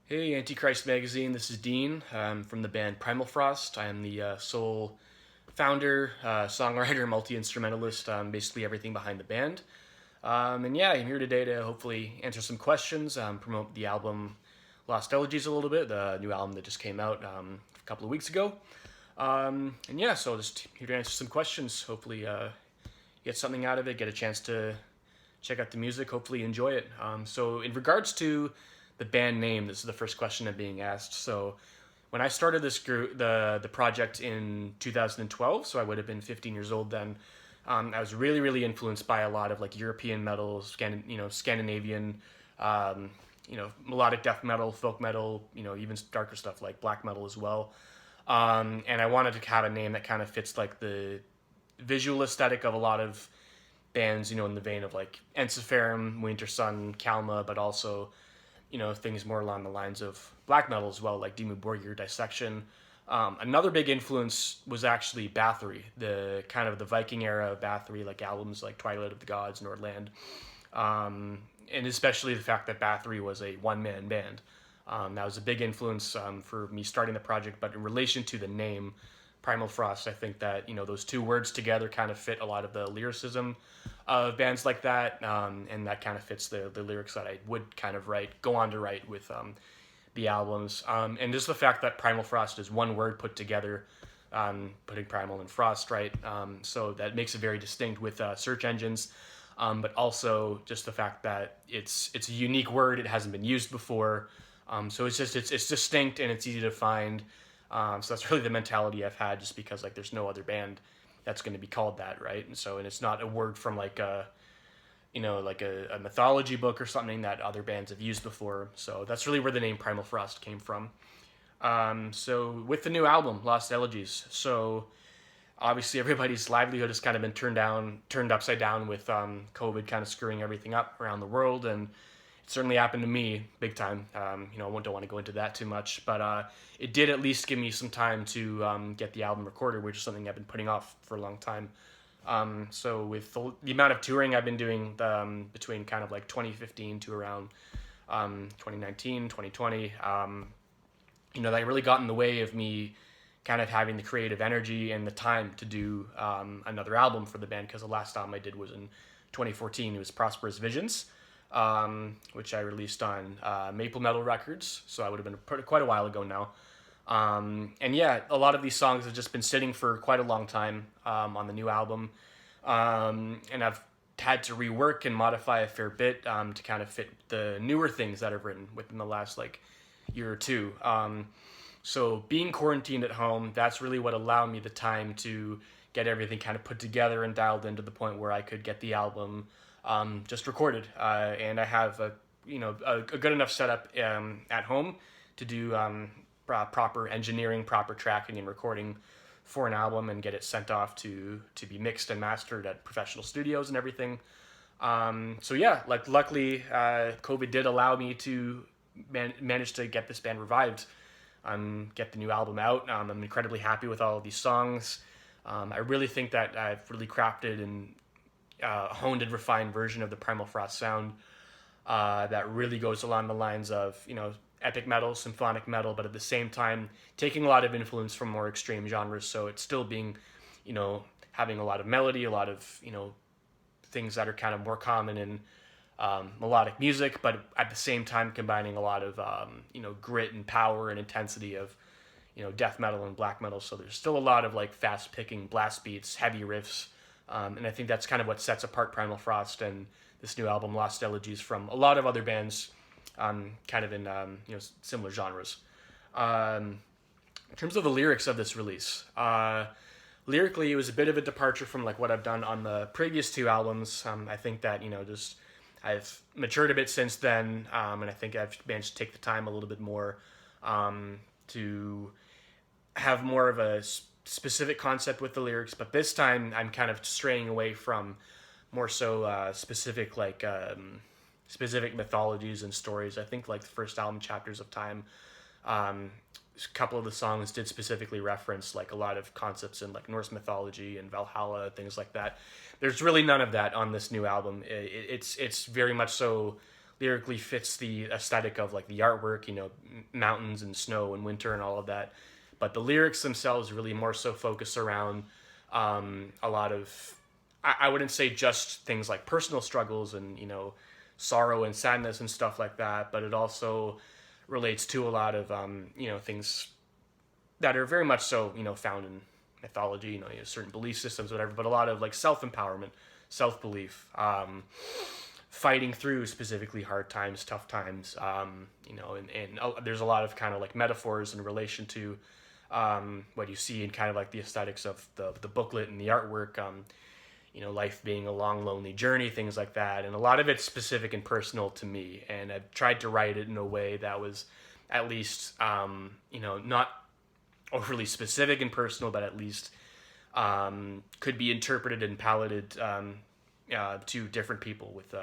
Hey, Antichrist magazine. This is Dean from the band Primalfrost. I am the sole founder, songwriter, multi-instrumentalist, basically everything behind the band. And yeah, I'm here today to hopefully answer some questions, promote the album Lost Elegies a little bit, the new album that just came out a couple of weeks ago. And yeah, so just here to answer some questions. Hopefully, get something out of it, get a chance to check out the music, hopefully enjoy it. So in regards to the band name, this is the first question I'm being asked. So when I started this group, the project in 2012, so I would have been 15 years old then. I was really influenced by a lot of like European metal, Scandinavian, melodic death metal, folk metal, even darker stuff like black metal as well. And I wanted to have a name that kind of fits like the visual aesthetic of a lot of bands, in the vein of like Ensiferum, Wintersun, Kalma, but also, things more along the lines of black metal as well, like Dimmu Borgir, Dissection. Another big influence was actually Bathory, the kind of the Viking era Bathory, like albums like Twilight of the Gods, Nordland, and especially the fact that Bathory was a one-man band. That was a big influence for me starting the project, but in relation to the name, Primal Frost, I think that those two words together kind of fit a lot of the lyricism of bands like that, and that kind of fits the lyrics that I would kind of go on to write with the albums, and just the fact that Primal Frost is one word put together, putting primal and frost, right? So that makes it very distinct with search engines, but also just the fact that it's a unique word; it hasn't been used before, so it's distinct and it's easy to find. So that's really the mentality I've had, just because like there's no other band that's going to be called that, right? And it's not a word from like a mythology book or something that other bands have used before. So that's really where the name Primal Frost came from. So with the new album, Lost Elegies, so obviously everybody's livelihood has kind of been turned upside down with COVID kind of screwing everything up around the world, and it certainly happened to me big time. I don't want to go into that too much, but it did at least give me some time to get the album recorded, which is something I've been putting off for a long time. So with the amount of touring I've been doing between kind of like 2015 to around 2019, 2020, that really got in the way of me kind of having the creative energy and the time to do another album for the band, because the last album I did was in 2014. It was Prosperous Visions, which I released on Maple Metal Records, so I would have been quite a while ago now. And yeah, a lot of these songs have just been sitting for quite a long time on the new album, and I've had to rework and modify a fair bit to kind of fit the newer things that I've written within the last like year or two. So being quarantined at home, that's really what allowed me the time to get everything kind of put together and dialed into the point where I could get the album just recorded, and I have a good enough setup at home to do proper engineering, proper tracking and recording for an album, and get it sent off to be mixed and mastered at professional studios and everything. So yeah, like luckily, COVID did allow me to manage to get this band revived, get the new album out. I'm incredibly happy with all of these songs. I really think that I've really crafted and honed and refined version of the Primal Frost sound that really goes along the lines of epic metal, symphonic metal, but at the same time taking a lot of influence from more extreme genres. So it's still being, having a lot of melody, a lot of things that are kind of more common in melodic music, but at the same time combining a lot of grit and power and intensity of death metal and black metal. So there's still a lot of like fast picking blast beats, heavy riffs. And I think that's kind of what sets apart Primal Frost and this new album, Lost Elegies, from a lot of other bands kind of in similar genres. In terms of the lyrics of this release, lyrically it was a bit of a departure from like what I've done on the previous two albums. I think that just I've matured a bit since then, and I think I've managed to take the time a little bit more to have more of a specific concept with the lyrics, but this time I'm kind of straying away from more so specific mythologies and stories. I think like the first album, Chapters of Time, a couple of the songs did specifically reference like a lot of concepts in like Norse mythology and Valhalla, things like that. There's really none of that on this new album. It's very much so lyrically fits the aesthetic of like the artwork, you know, mountains and snow and winter and all of that. But the lyrics themselves really more so focus around a lot of, I wouldn't say just things like personal struggles and, you know, sorrow and sadness and stuff like that, but it also relates to a lot of, you know, things that are very much so, you know, found in mythology, you know, certain belief systems, whatever, but a lot of like self-empowerment, self-belief, fighting through specifically hard times, tough times, you know, and there's a lot of kind of like metaphors in relation to what you see in kind of like the aesthetics of the booklet and the artwork, you know, life being a long, lonely journey, things like that. And a lot of it's specific and personal to me. And I've tried to write it in a way that was at least, you know, not overly specific and personal, but at least could be interpreted and paleted to different people with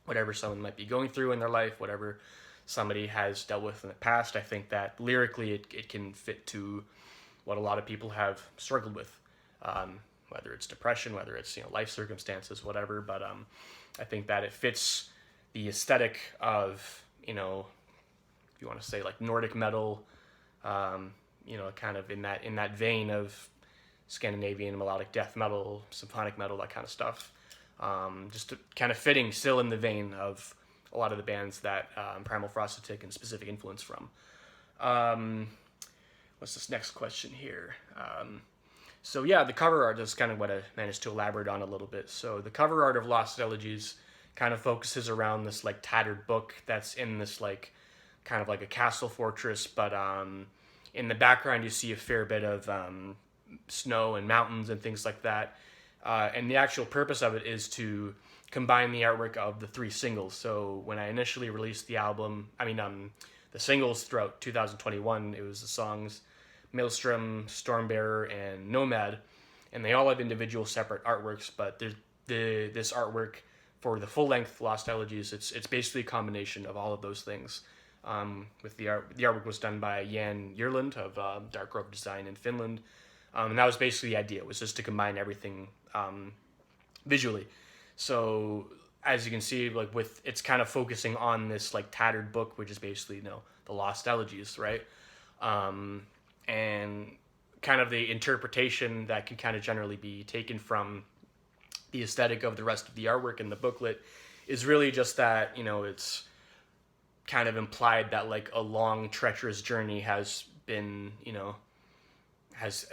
whatever someone might be going through in their life, whatever somebody has dealt with in the past. I think that lyrically it can fit to what a lot of people have struggled with, whether it's depression, whether it's, you know, life circumstances, whatever. But I think that it fits the aesthetic of, you know, if you want to say like Nordic metal, you know, kind of in that vein of Scandinavian melodic death metal, symphonic metal, that kind of stuff. Just kind of fitting still in the vein of a lot of the bands that Primalfrost have taken specific influence from. What's this next question here? So yeah, the cover art is kind of what I managed to elaborate on a little bit. So the cover art of Lost Elegies kind of focuses around this like tattered book that's in this like kind of like a castle fortress, but in the background you see a fair bit of snow and mountains and things like that. And the actual purpose of it is to combine the artwork of the 3 singles. So when I initially released the album, the singles throughout 2021, it was the songs Maelstrom, Stormbearer, and Nomad, and they all have individual separate artworks, but this artwork for the full-length Lost Elegies, it's basically a combination of all of those things. With the artwork was done by Jan Jurland of Dark Rope Design in Finland, and that was basically the idea, was just to combine everything visually. So as you can see, like with it's kind of focusing on this like tattered book, which is basically, you know, the Lost Elegies, right? And kind of the interpretation that can kind of generally be taken from the aesthetic of the rest of the artwork in the booklet is really just that, you know, it's kind of implied that like a long treacherous journey has been, has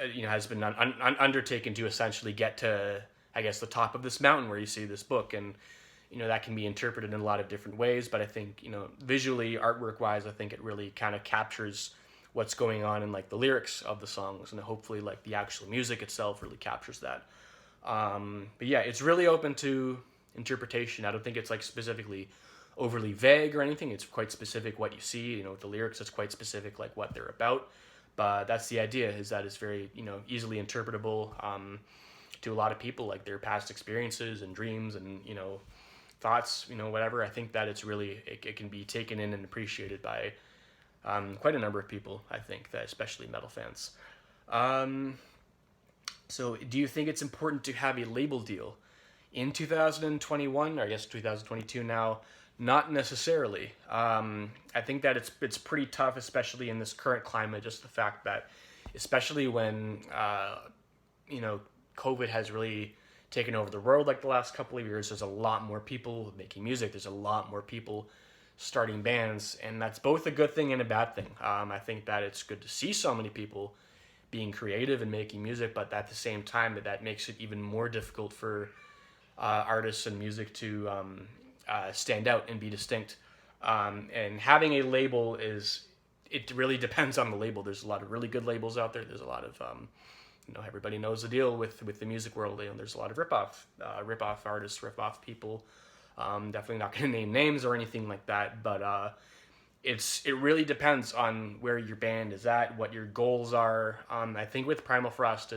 been undertaken to essentially get to, I guess, the top of this mountain where you see this book. And, you know, that can be interpreted in a lot of different ways, but I think, you know, visually, artwork wise, I think it really kind of captures what's going on in like the lyrics of the songs, and hopefully like the actual music itself really captures that. But yeah, it's really open to interpretation. I don't think it's like specifically overly vague or anything. It's quite specific what you see, you know, with the lyrics, it's quite specific like what they're about. But that's the idea, is that it's very, you know, easily interpretable to a lot of people, like their past experiences and dreams and, you know, thoughts, you know, whatever. I think that it's really, it can be taken in and appreciated by quite a number of people, I think, that especially metal fans. So do you think it's important to have a label deal? In 2021, or I guess 2022 now, not necessarily. I think that it's pretty tough, especially in this current climate, just the fact that, especially when, you know, COVID has really taken over the world like the last couple of years, there's a lot more people making music, there's a lot more people starting bands, and that's both a good thing and a bad thing. I think that it's good to see so many people being creative and making music, but at the same time that makes it even more difficult for artists and music to stand out and be distinct. And having a label it really depends on the label. There's a lot of really good labels out there. There's a lot of you know, everybody knows the deal with the music world. You know, there's a lot of rip-off artists, rip-off people. Definitely not going to name names or anything like that, but it really depends on where your band is at, what your goals are. I think with Primalfrost,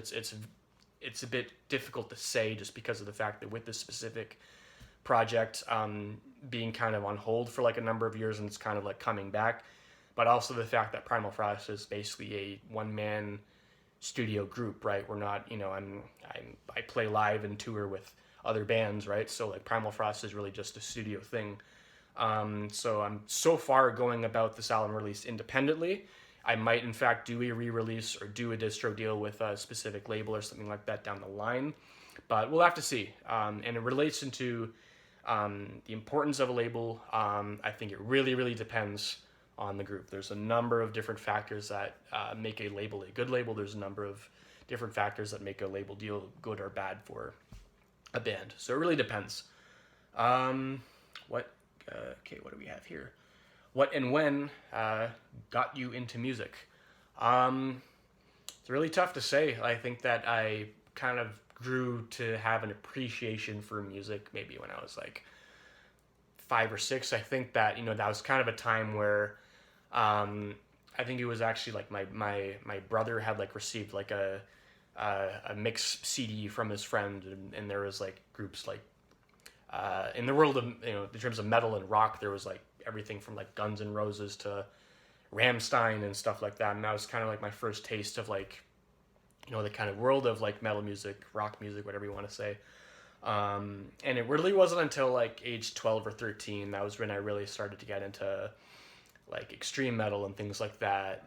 it's a bit difficult to say, just because of the fact that with this specific project being kind of on hold for like a number of years, and it's kind of like coming back, but also the fact that Primalfrost is basically a one-man studio group, right? We're not, you know, I play live and tour with other bands, right? So like Primalfrost is really just a studio thing. So I'm so far going about this album released independently. I might, in fact, do a re-release or do a distro deal with a specific label or something like that down the line. But we'll have to see. And it relates into the importance of a label. I think it really, really depends on the group. There's a number of different factors that make a label a good label. There's a number of different factors that make a label deal good or bad for a band. So it really depends. What do we have here? What and when got you into music? It's really tough to say. I think that I kind of grew to have an appreciation for music maybe when I was like 5 or 6. I think that, that was kind of a time where I think it was actually like my brother had like received like a mix CD from his friend, and there was like groups like in the world of, in terms of metal and rock, there was like everything from like Guns N' Roses to Rammstein and stuff like that. And that was kind of like my first taste of like, the kind of world of like metal music, rock music, whatever you want to say. And it really wasn't until like age 12 or 13, that was when I really started to get into like extreme metal and things like that.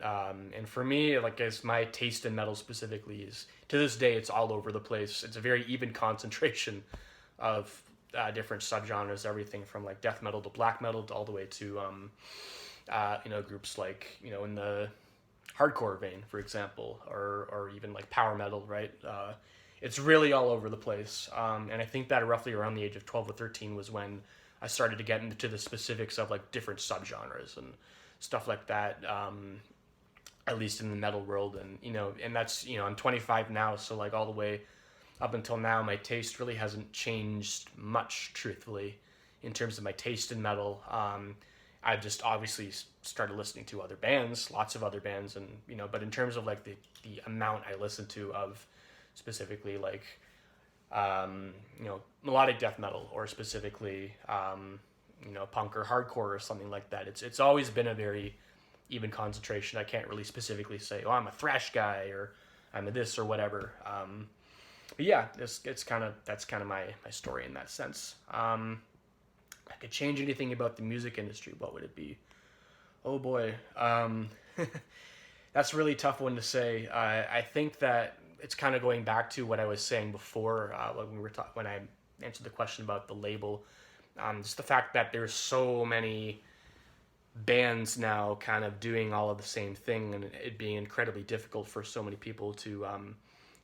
And for me, like, as my taste in metal specifically is, to this day, it's all over the place. It's a very even concentration of different subgenres, everything from like death metal to black metal to all the way to groups like, in the hardcore vein, for example, or even like power metal, right? It's really all over the place. And I think that roughly around the age of 12 or 13 was when I started to get into the specifics of like different subgenres and stuff like that, at least in the metal world. And, and that's, I'm 25 now, so like all the way up until now, my taste really hasn't changed much, truthfully, in terms of my taste in metal. I've just obviously started listening to other bands, lots of other bands, and, but in terms of like the amount I listen to of specifically like, melodic death metal, or specifically, punk or hardcore or something like that, it's always been a very even concentration. I can't really specifically say, oh, I'm a thrash guy, or I'm a this or whatever. But yeah, that's kind of my story in that sense. I could change anything about the music industry, what would it be? Oh boy. That's a really tough one to say. I think that it's kind of going back to what I was saying before, when I answered the question about the label. Just the fact that there's so many bands now kind of doing all of the same thing, and it being incredibly difficult for so many people to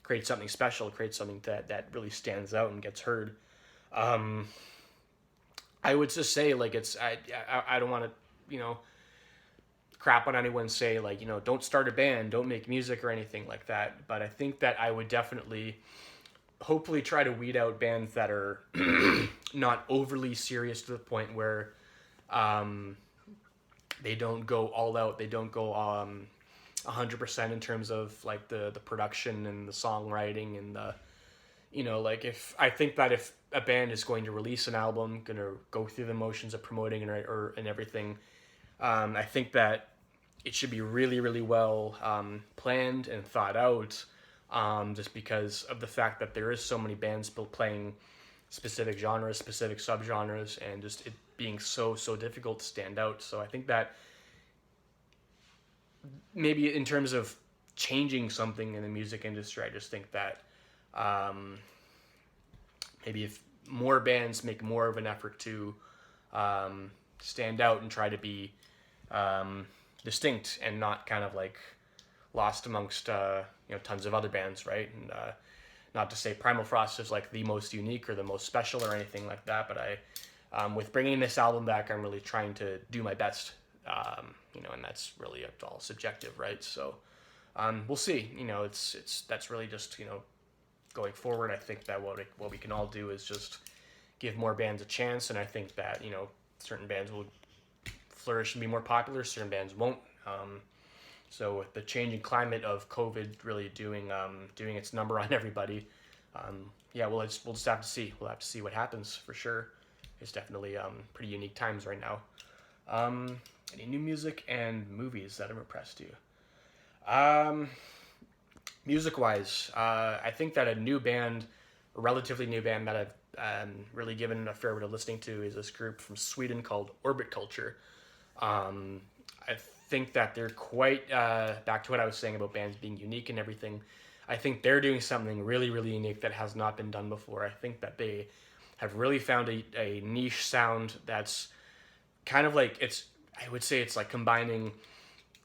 create something special, create something that really stands out and gets heard. I would just say, like, I don't want to, crap on anyone, say, like, don't start a band, don't make music or anything like that. But I think that I would definitely, hopefully, try to weed out bands that are not overly serious to the point where they don't go all out, they don't go 100% in terms of like the production and the songwriting and the, like, if I think that if a band is going to release an album, going to go through the motions of promoting and everything, I think that it should be really, really well planned and thought out, just because of the fact that there is so many bands playing specific genres, specific subgenres, and just it being so difficult to stand out. So I think that maybe in terms of changing something in the music industry, I just think that maybe if more bands make more of an effort to stand out and try to be distinct and not kind of like lost amongst tons of other bands, right? And not to say Primalfrost is like the most unique or the most special or anything like that, but I with bringing this album back, I'm really trying to do my best, and that's really all subjective, right? So we'll see. That's really just going forward. I think that what we can all do is just give more bands a chance, and I think that certain bands will flourish and be more popular, certain bands won't. So with the changing climate of COVID really doing its number on everybody, we'll just have to see. We'll have to see what happens for sure. It's definitely pretty unique times right now. Any new music and movies that have impressed you? Music-wise, I think that a relatively new band that really given a fair bit of listening to is this group from Sweden called Orbit Culture. I think that they're quite, back to what I was saying about bands being unique and everything, I think they're doing something really, really unique that has not been done before. I think that they have really found a niche sound that's kind of like, I would say it's like combining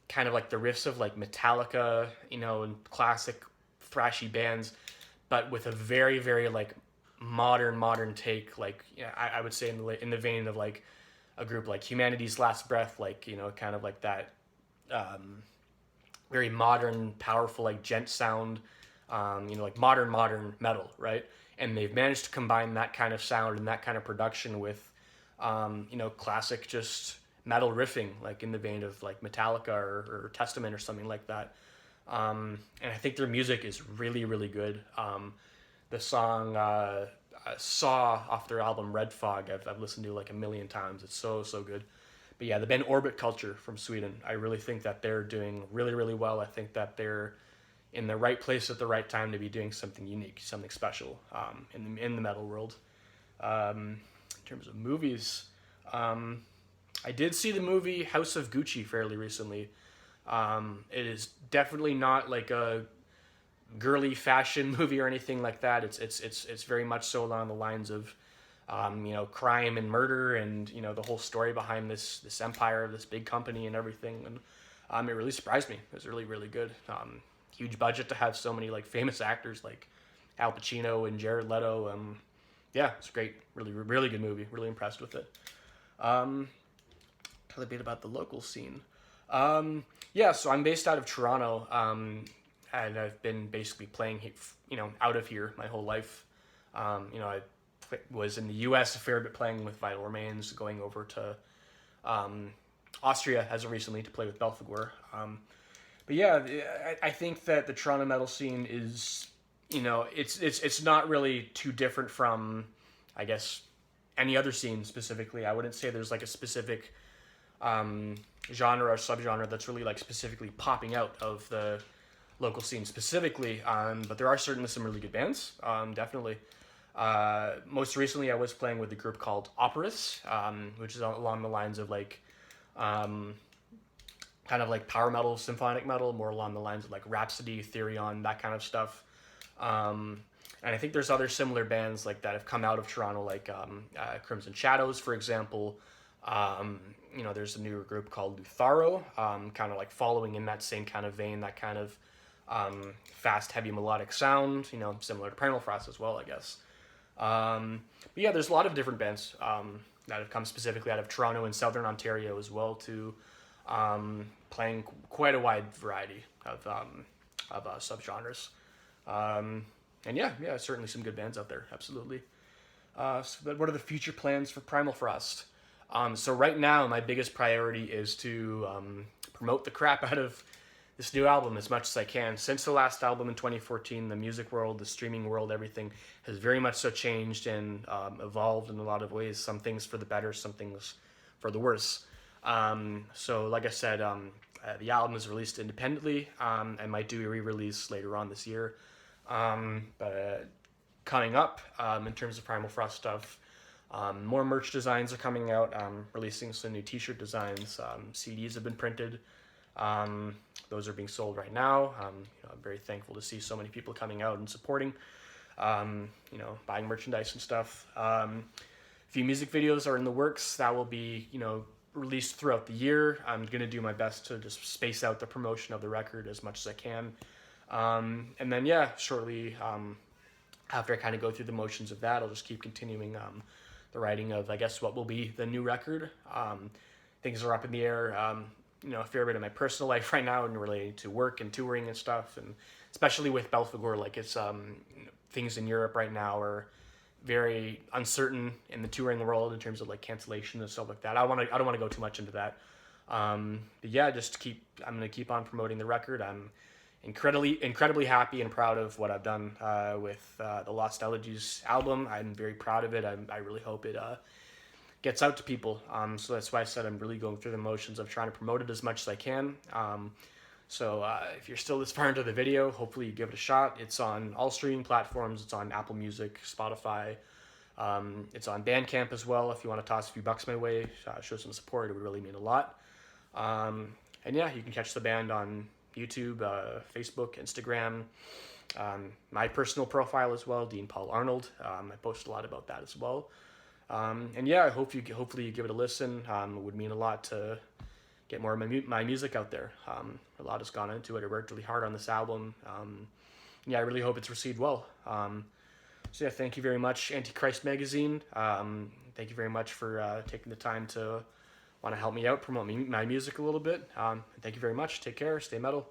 kind of like the riffs of like Metallica, and classic thrashy bands, but with a very, very like modern take, like, I would say in the vein of like a group like Humanity's Last Breath, like, kind of like that very modern, powerful, like gent sound, like modern metal, right? And they've managed to combine that kind of sound and that kind of production with, classic just metal riffing, like in the vein of like Metallica or Testament or something like that. And I think their music is really, really good. The song Saw off their album Red Fog, I've listened to like a million times. It's so good. But yeah, the band Orbit Culture from Sweden, I really think that they're doing really, really well. I think that they're in the right place at the right time to be doing something unique, something special in the metal world. In terms of movies, I did see the movie House of Gucci fairly recently. It is definitely not like a girly fashion movie or anything like that. It's very much so along the lines of crime and murder and the whole story behind this empire, this big company and everything. And it really surprised me. It was really, really good. Huge budget to have so many like famous actors like Al Pacino and Jared Leto. Yeah, it's great. Really, really good movie. Really impressed with it. Tell a bit about the local scene. Yeah, so I'm based out of Toronto, and I've been basically playing, out of here my whole life. I was in the U.S. a fair bit playing with Vital Remains, going over to Austria as of recently to play with Belphegor. But yeah, I think that the Toronto metal scene is, it's not really too different from, I guess, any other scene specifically. I wouldn't say there's like a specific genre or subgenre that's really like specifically popping out of the local scene specifically, but there are certainly some really good bands, definitely. Most recently I was playing with a group called Operas, which is along the lines of like kind of like power metal, symphonic metal, more along the lines of like Rhapsody, Therion, that kind of stuff. And I think there's other similar bands like that have come out of Toronto, like Crimson Shadows, for example. There's a newer group called Lutharo, kind of like following in that same kind of vein, that kind of fast, heavy melodic sound, similar to Primalfrost as well, I guess. But yeah, there's a lot of different bands that have come specifically out of Toronto and Southern Ontario as well, to playing quite a wide variety of subgenres. And yeah, certainly some good bands out there, absolutely. But what are the future plans for Primalfrost? So right now, my biggest priority is to promote the crap out of this new album as much as I can. Since the last album in 2014, the music world, the streaming world, everything has very much so changed and evolved in a lot of ways. Some things for the better, some things for the worse. So like I said, the album is released independently. I might do a re-release later on this year. But coming up, in terms of Primalfrost stuff, more merch designs are coming out. Releasing some new t-shirt designs. CDs have been printed. Those are being sold right now. I'm very thankful to see so many people coming out and supporting, buying merchandise and stuff. A few music videos are in the works that will be, released throughout the year. I'm going to do my best to just space out the promotion of the record as much as I can. And then, shortly after I kind of go through the motions of that, I'll just keep continuing the writing of, I guess, what will be the new record. Things are up in the air, a fair bit of my personal life right now and related to work and touring and stuff. And especially with Belphegor, like it's things in Europe right now are very uncertain in the touring world in terms of like cancellation and stuff like that. I don't want to go too much into that. But yeah, I'm going to keep on promoting the record. I'm incredibly happy and proud of what I've done with the Lost Elegies album. I'm very proud of it. I really hope it gets out to people. So that's why I said I'm really going through the motions of trying to promote it as much as I can. So if you're still this far into the video, hopefully you give it a shot. It's on all streaming platforms. It's on Apple Music, Spotify, It's on Bandcamp as well. If you want to toss a few bucks my way, show some support, it would really mean a lot. And yeah, you can catch the band on YouTube, Facebook, Instagram, my personal profile as well, Dean Paul Arnold. I post a lot about that as well. And yeah, hopefully you give it a listen. It would mean a lot to get more of my music out there. A lot has gone into it. I worked really hard on this album. Yeah, I really hope it's received well. So yeah, thank you very much, Antichrist Magazine. Thank you very much for taking the time to want to help me out, promote my music a little bit. Thank you very much. Take care. Stay metal.